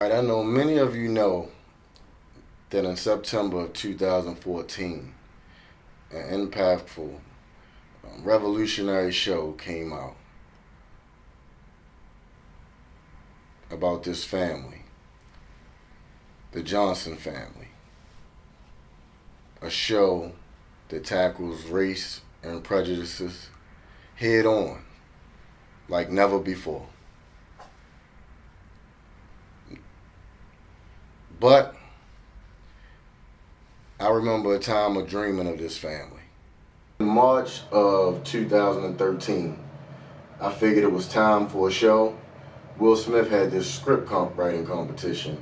All right, I know many of you know that in September of 2014, an impactful, revolutionary show came out about this family, the Johnson family. A show that tackles race and prejudices head on like never before. But I remember a time of dreaming of this family. In March of 2013, I figured it was time for a show. Will Smith had this script writing competition,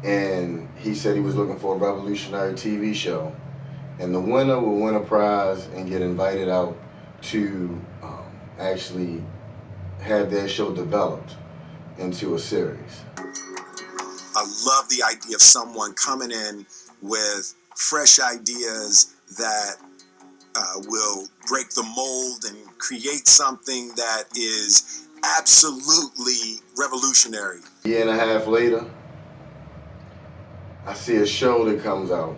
and he said he was looking for a revolutionary TV show. And the winner will win a prize and get invited out to actually have their show developed into a series. I love the idea of someone coming in with fresh ideas that will break the mold and create something that is absolutely revolutionary. A year and a half later, I see a show that comes out.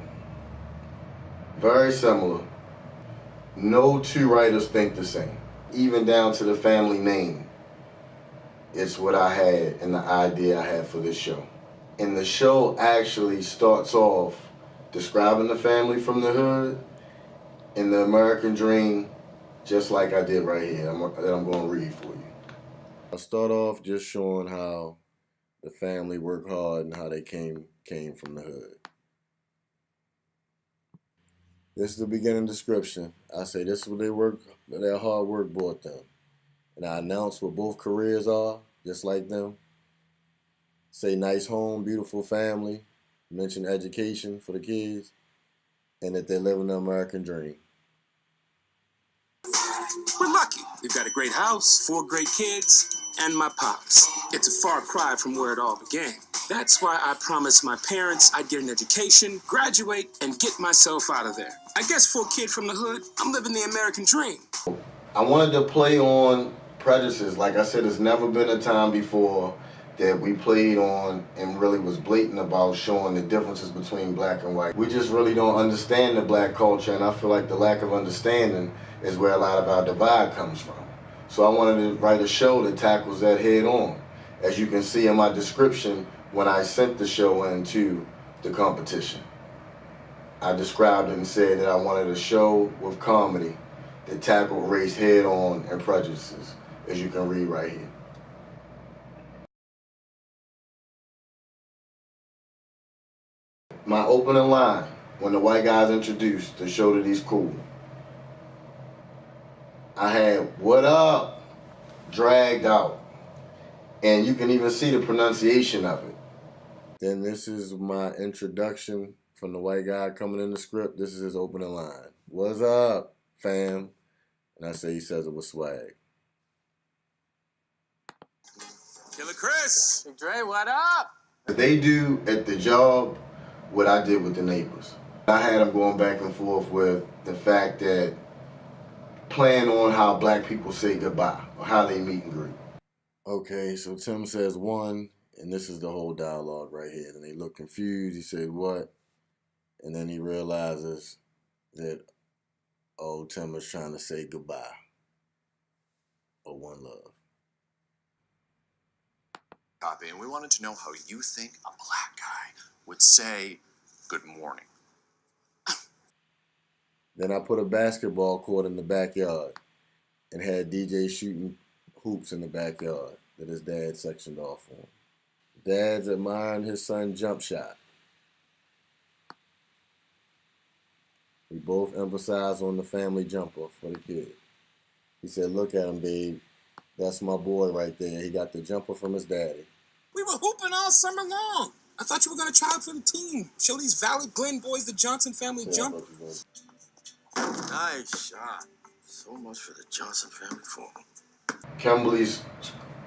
Very similar. No two writers think the same. Even down to the family name. It's what I had and the idea I had for this show. And the show actually starts off describing the family from the hood and the American dream, just like I did right here, that I'm going to read for you. I'll start off just showing how the family worked hard and how they came from the hood. This is the beginning description. I say this is what their hard work brought them. And I announce what both careers are, just like them. Say nice home, beautiful family. Mention education for the kids. And that they're living the American dream. We're lucky. We've got a great house, 4 great kids, and my pops. It's a far cry from where it all began. That's why I promised my parents I'd get an education, graduate, and get myself out of there. I guess for a kid from the hood, I'm living the American dream. I wanted to play on prejudices. Like I said, there's never been a time before that we played on and really was blatant about showing the differences between black and white. We just really don't understand the black culture, and I feel like the lack of understanding is where a lot of our divide comes from. So I wanted to write a show that tackles that head on. As you can see in my description, when I sent the show into the competition, I described it and said that I wanted a show with comedy that tackled race head on and prejudices, as you can read right here. My opening line, when the white guy's introduced to show that he's cool, I had "what up" dragged out, and you can even see the pronunciation of it. Then this is my introduction from the white guy coming in the script. This is his opening line. "What's up, fam?" And I say he says it with swag. Killer Chris. Big Dre, what up? They do at the job what I did with the neighbors. I had them going back and forth with the fact that playing on how black people say goodbye or how they meet and greet. Okay, so Tim says one, and this is the whole dialogue right here. And they look confused. He said, "What?" And then he realizes that, oh, Tim is trying to say goodbye or one love. Copy, and we wanted to know how you think a black guy would say good morning. Then I put a basketball court in the backyard and had DJ shooting hoops in the backyard that his dad sectioned off on. Dad's admiring his son's jump shot. We both emphasize on the family jumper for the kid. He said, "Look at him, babe. That's my boy right there. He got the jumper from his daddy." We were hooping all summer long. I thought you were going to try out for the team. Show these Valley Glen boys the Johnson family jumper. Nice shot. So much for the Johnson family phone. Kimberly's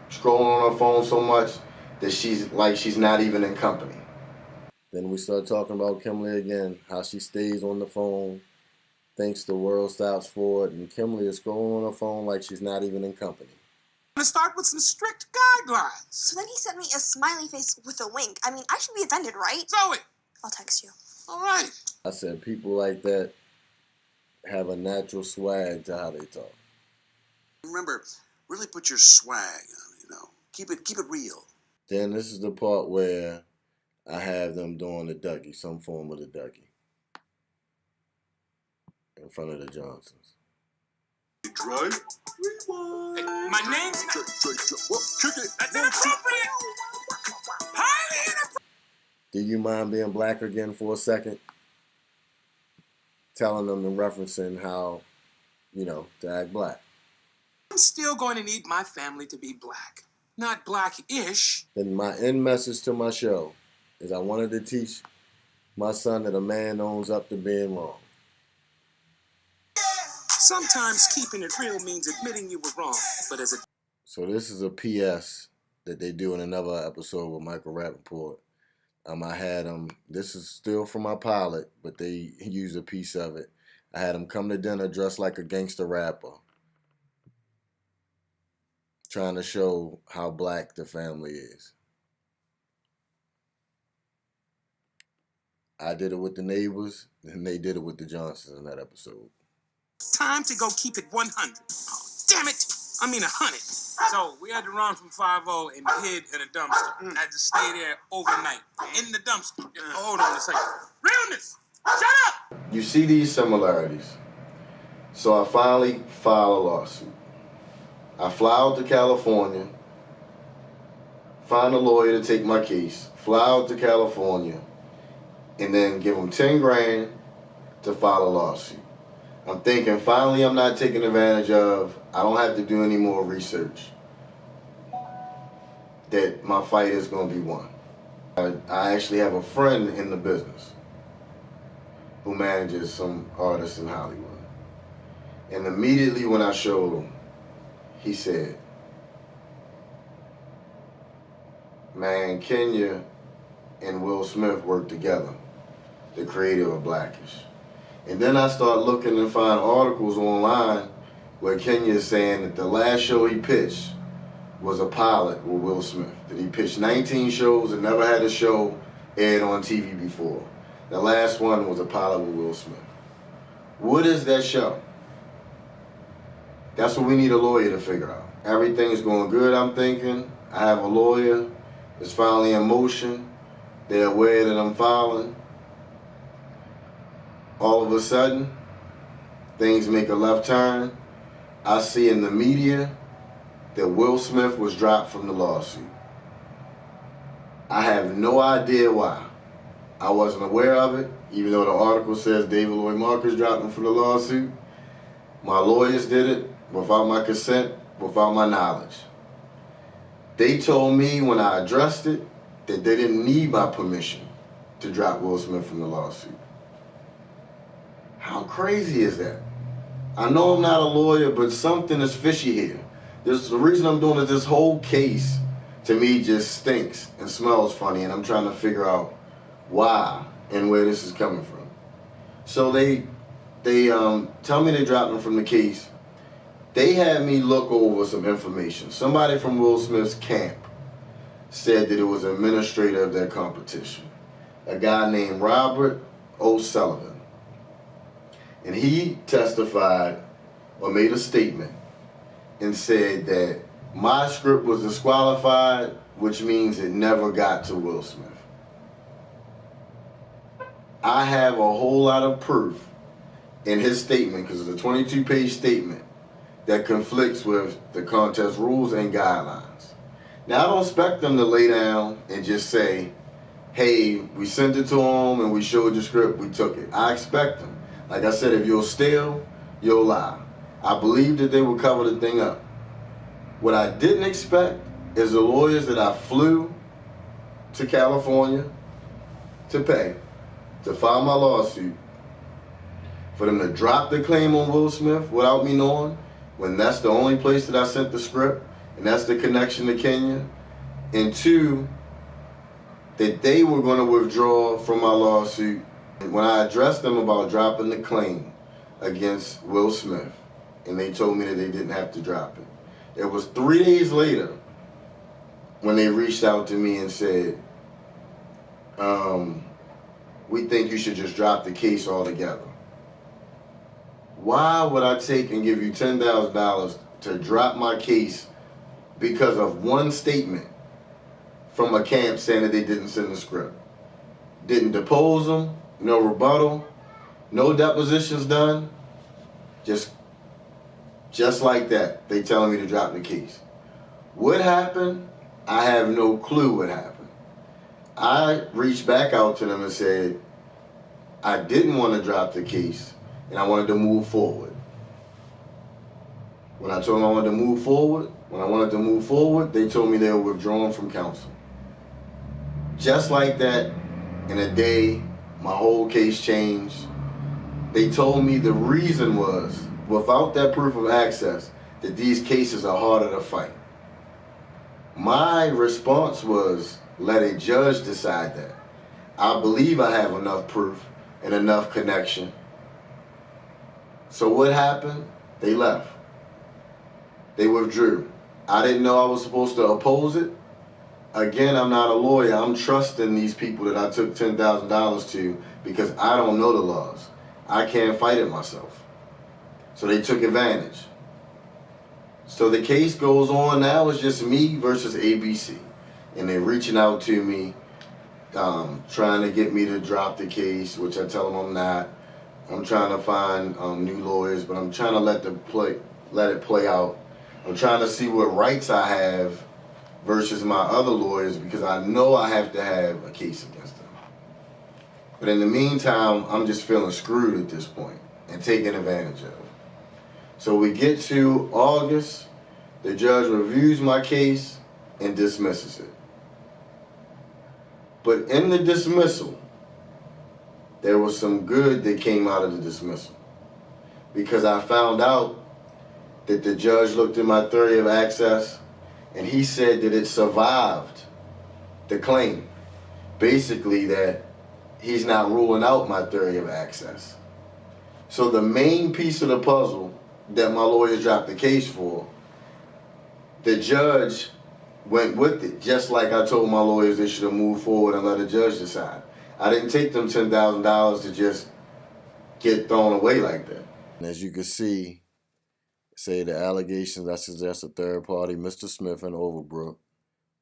scrolling on her phone so much that she's not even in company. Then we start talking about Kimberly again, how she stays on the phone, thinks the world stops for it, and Kimberly is scrolling on her phone like she's not even in company. To start with some strict guidelines. So then he sent me a smiley face with a wink. I mean, I should be offended, right? Zoe! I'll text you. All right. I said people like that have a natural swag to how they talk. Remember, really put your swag on, you know. Keep it real. Then this is the part where I have them doing the Dougie, some form of the Dougie, in front of the Johnsons. Dre? Hey, my name's not... What? Kick it. That's inappropriate! Highly inappropriate! Do you mind being black again for a second? Telling them and referencing how, you know, to act black. I'm still going to need my family to be black. Not blackish. Then my end message to my show is I wanted to teach my son that a man owns up to being wrong. Sometimes keeping it real means admitting you were wrong, but as a... So this is a PS that they do in another episode with Michael Rappaport. I had them, this is still from my pilot, but they use a piece of it. I had him come to dinner dressed like a gangster rapper, trying to show how black the family is. I did it with the neighbors, and they did it with the Johnsons in that episode. Time to go keep it 100. Oh, damn it! I mean 100. So we had to run from 5-0 and hid in a dumpster. I had to stay there overnight in the dumpster. Hold on a second. Realness! Shut up! You see these similarities. So I finally filed a lawsuit. I fly out to California, find a lawyer to take my case, fly out to California, and then give them 10 grand to file a lawsuit. I'm thinking, finally I'm not taken advantage of. I don't have to do any more research. That my fight is going to be won. I actually have a friend in the business who manages some artists in Hollywood. And immediately when I showed him, he said, man, Kenya and Will Smith work together, the creator of Blackish. And then I start looking and find articles online where Kenya is saying that the last show he pitched was a pilot with Will Smith. That he pitched 19 shows and never had a show aired on TV before. The last one was a pilot with Will Smith. What is that show? That's what we need a lawyer to figure out. Everything is going good, I'm thinking. I have a lawyer. It's finally in motion. They're aware that I'm filing. All of a sudden, things make a left turn. I see in the media that Will Smith was dropped from the lawsuit. I have no idea why. I wasn't aware of it, even though the article says David Lloyd Marcus dropped him from the lawsuit. My lawyers did it without my consent, without my knowledge. They told me when I addressed it that they didn't need my permission to drop Will Smith from the lawsuit. How crazy is that? I know I'm not a lawyer, but something is fishy here. The reason I'm doing this whole case, to me, just stinks and smells funny, and I'm trying to figure out why and where this is coming from. So they tell me they dropped him from the case. They had me look over some information. Somebody from Will Smith's camp said that it was an administrator of their competition, a guy named Robert O'Sullivan. And he testified or made a statement and said that my script was disqualified, which means it never got to Will Smith. I have a whole lot of proof in his statement, because it's a 22-page statement that conflicts with the contest rules and guidelines. Now, I don't expect them to lay down and just say, hey, we sent it to him and we showed the script, we took it. I expect them. Like I said, if you'll steal, you'll lie. I believe that they will cover the thing up. What I didn't expect is the lawyers that I flew to California to pay, to file my lawsuit, for them to drop the claim on Will Smith without me knowing, when that's the only place that I sent the script, and that's the connection to Kenya. And two, that they were going to withdraw from my lawsuit. When I addressed them about dropping the claim against Will Smith, and they told me that they didn't have to drop it. It was 3 days later when they reached out to me and said, we think you should just drop the case altogether. Why would I take and give you $10,000 to drop my case because of one statement from a camp saying that they didn't send the script? Didn't depose them, no rebuttal, no depositions done. Just like that, they telling me to drop the case. What happened? I have no clue what happened. I reached back out to them and said, I didn't want to drop the case and I wanted to move forward. When I told them I wanted to move forward, they told me they were withdrawing from counsel. Just like that, in a day, my whole case changed. They told me the reason was, without that proof of access, that these cases are harder to fight. My response was, let a judge decide that. I believe I have enough proof and enough connection. So what happened? They left. They withdrew. I didn't know I was supposed to oppose it. Again, I'm not a lawyer. I'm trusting these people that I took $10,000 to because I don't know the laws. I can't fight it myself. So they took advantage. So the case goes on now. It's just me versus ABC. And they're reaching out to me, trying to get me to drop the case, which I tell them I'm not. I'm trying to find new lawyers, but I'm trying to let it play out. I'm trying to see what rights I have versus my other lawyers because I know I have to have a case against them. But in the meantime, I'm just feeling screwed at this point and taken advantage of. So we get to August, the judge reviews my case and dismisses it. But in the dismissal, there was some good that came out of the dismissal. Because I found out that the judge looked at my theory of access and he said that it survived the claim. Basically that he's not ruling out my theory of access. So the main piece of the puzzle that my lawyers dropped the case for, the judge went with it, just like I told my lawyers they should have moved forward and let a judge decide. I didn't take them $10,000 to just get thrown away like that. As you can see, say the allegations I suggest a third party, Mr. Smith and Overbrook,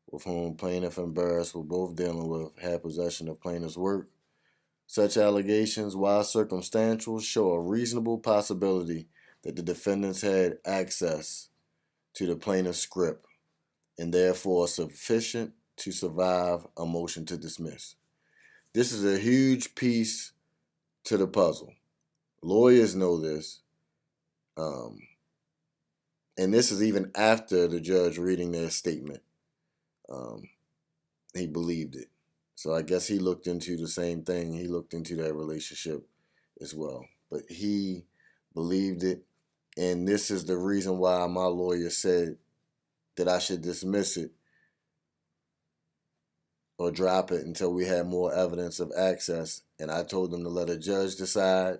with whom plaintiff and Barris were both dealing with, had possession of plaintiff's work. Such allegations, while circumstantial, show a reasonable possibility that the defendants had access to the plaintiff's script and therefore sufficient to survive a motion to dismiss. This is a huge piece to the puzzle. Lawyers know this. And this is even after the judge reading their statement. He believed it. So I guess he looked into the same thing. He looked into that relationship as well. But he believed it. And this is the reason why my lawyer said that I should dismiss it or drop it until we had more evidence of access. And I told them to let a judge decide.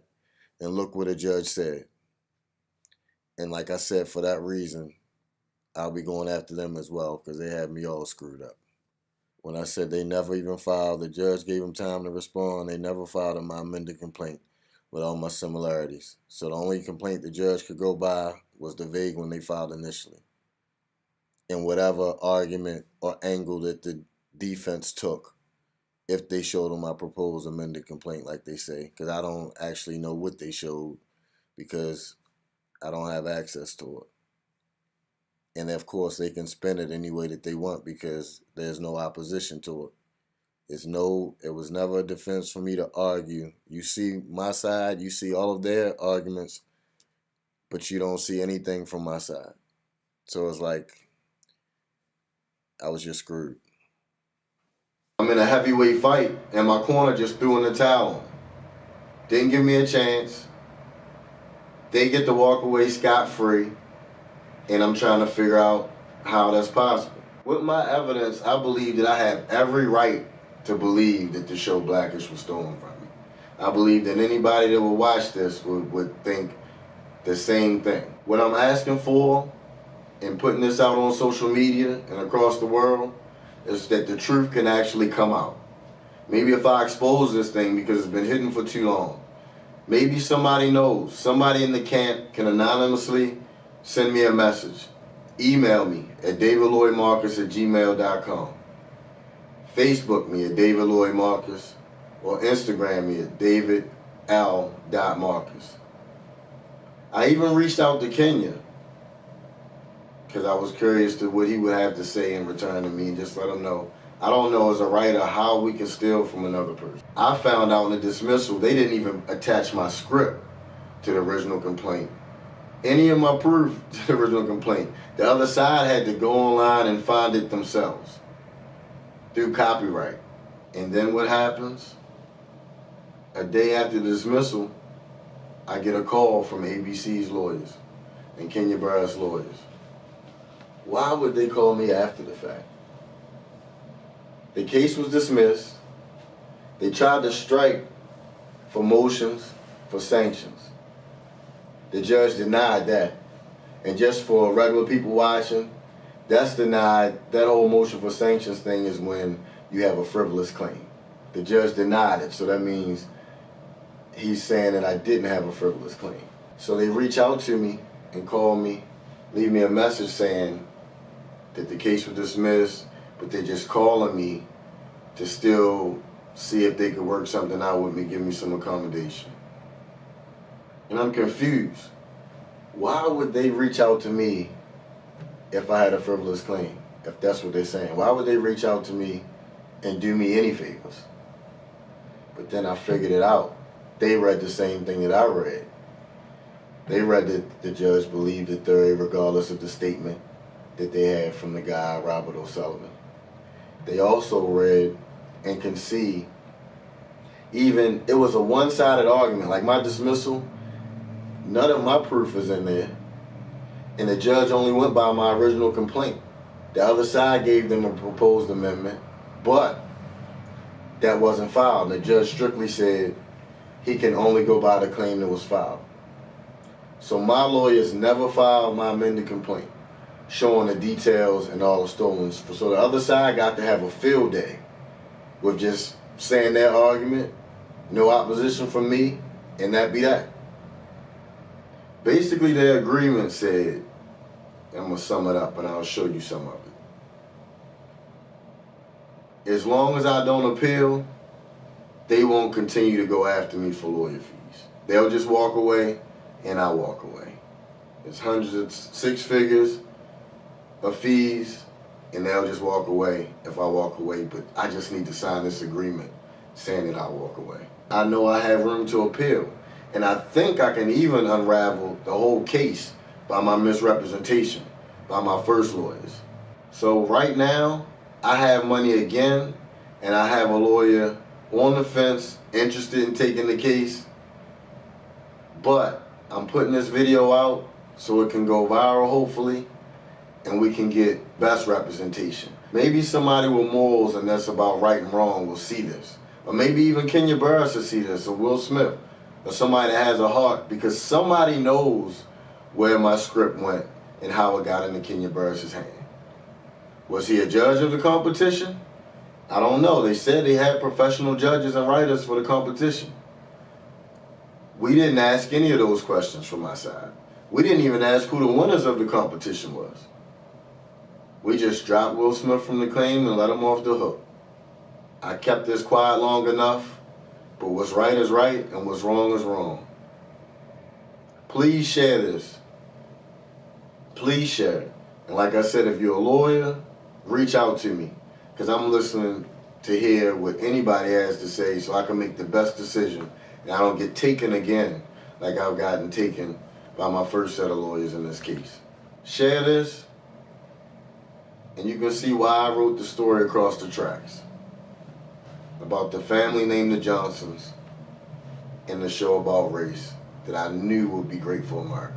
And look what a judge said. And like I said, for that reason, I'll be going after them as well because they had me all screwed up. When I said they never even filed, the judge gave them time to respond. They never filed my amended complaint with all my similarities. So the only complaint the judge could go by was the vague one they filed initially. And whatever argument or angle that the defense took, if they showed them my proposed amended complaint like they say, because I don't actually know what they showed because I don't have access to it. And of course, they can spin it any way that they want because there's no opposition to it. It was never a defense for me to argue. You see my side, you see all of their arguments, but you don't see anything from my side. So it's like I was just screwed. I'm in a heavyweight fight, and my corner just threw in the towel. Didn't give me a chance. They get to walk away scot-free. And I'm trying to figure out how that's possible. With my evidence, I believe that I have every right to believe that the show Blackish was stolen from me. I believe that anybody that would watch this would think the same thing. What I'm asking for in putting this out on social media and across the world is that the truth can actually come out. Maybe if I expose this thing because it's been hidden for too long, maybe somebody knows. Somebody in the camp can anonymously send me a message. Email me at davidlloydmarcus@gmail.com. Facebook me at davidlloydmarcus, or Instagram me at davidl.marcus. I even reached out to Kenya because I was curious to what he would have to say in return to me, and just let him know. I don't know as a writer how we can steal from another person. I found out in the dismissal they didn't even attach my script to the original complaint. Any of my proof to the original complaint. The other side had to go online and find it themselves through copyright. And then what happens? A day after the dismissal, I get a call from ABC's lawyers and Kenya Barris lawyers. Why would they call me after the fact? The case was dismissed. They tried to strike for motions for sanctions. The judge denied that. And just for regular people watching, that's denied. That whole motion for sanctions thing is when you have a frivolous claim. The judge denied it, so that means he's saying that I didn't have a frivolous claim. So they reach out to me and call me, leave me a message saying that the case was dismissed, but they're just calling me to still see if they could work something out with me, give me some accommodation. And I'm confused. Why would they reach out to me if I had a frivolous claim, if that's what they're saying? Why would they reach out to me and do me any favors? But then I figured it out. They read the same thing that I read. They read that the judge believed the theory regardless of the statement that they had from the guy, Robert O'Sullivan. They also read and can see, even, it was a one-sided argument. Like my dismissal, none of my proof is in there. And the judge only went by my original complaint. The other side gave them a proposed amendment, but that wasn't filed. The judge strictly said he can only go by the claim that was filed. So my lawyers never filed my amended complaint, showing the details and all the stolen. So the other side got to have a field day with just saying their argument, no opposition from me, and that be that. Basically, their agreement said, I'm going to sum it up and I'll show you some of it. As long as I don't appeal, they won't continue to go after me for lawyer fees. They'll just walk away and I walk away. It's hundreds of six figures of fees, and they'll just walk away if I walk away, but I just need to sign this agreement saying that I'll walk away. I know I have room to appeal, and I think I can even unravel the whole case by my misrepresentation, by my first lawyers. So right now, I have money again, and I have a lawyer on the fence, interested in taking the case, but I'm putting this video out so it can go viral, hopefully, and we can get best representation. Maybe somebody with morals and that's about right and wrong will see this. Or maybe even Kenya Barris will see this, or Will Smith, or somebody that has a heart, because somebody knows where my script went and how it got into Kenya Barris's hand. Was he a judge of the competition? I don't know. They said they had professional judges and writers for the competition. We didn't ask any of those questions from my side. We didn't even ask who the winners of the competition was. We just dropped Will Smith from the claim and let him off the hook. I kept this quiet long enough, but what's right is right and what's wrong is wrong. Please share this. Please share it. And like I said, if you're a lawyer, reach out to me, because I'm listening to hear what anybody has to say so I can make the best decision and I don't get taken again like I've gotten taken by my first set of lawyers in this case. Share this, and you can see why I wrote the story across the tracks about the family named the Johnsons and the show about race that I knew would be great for America.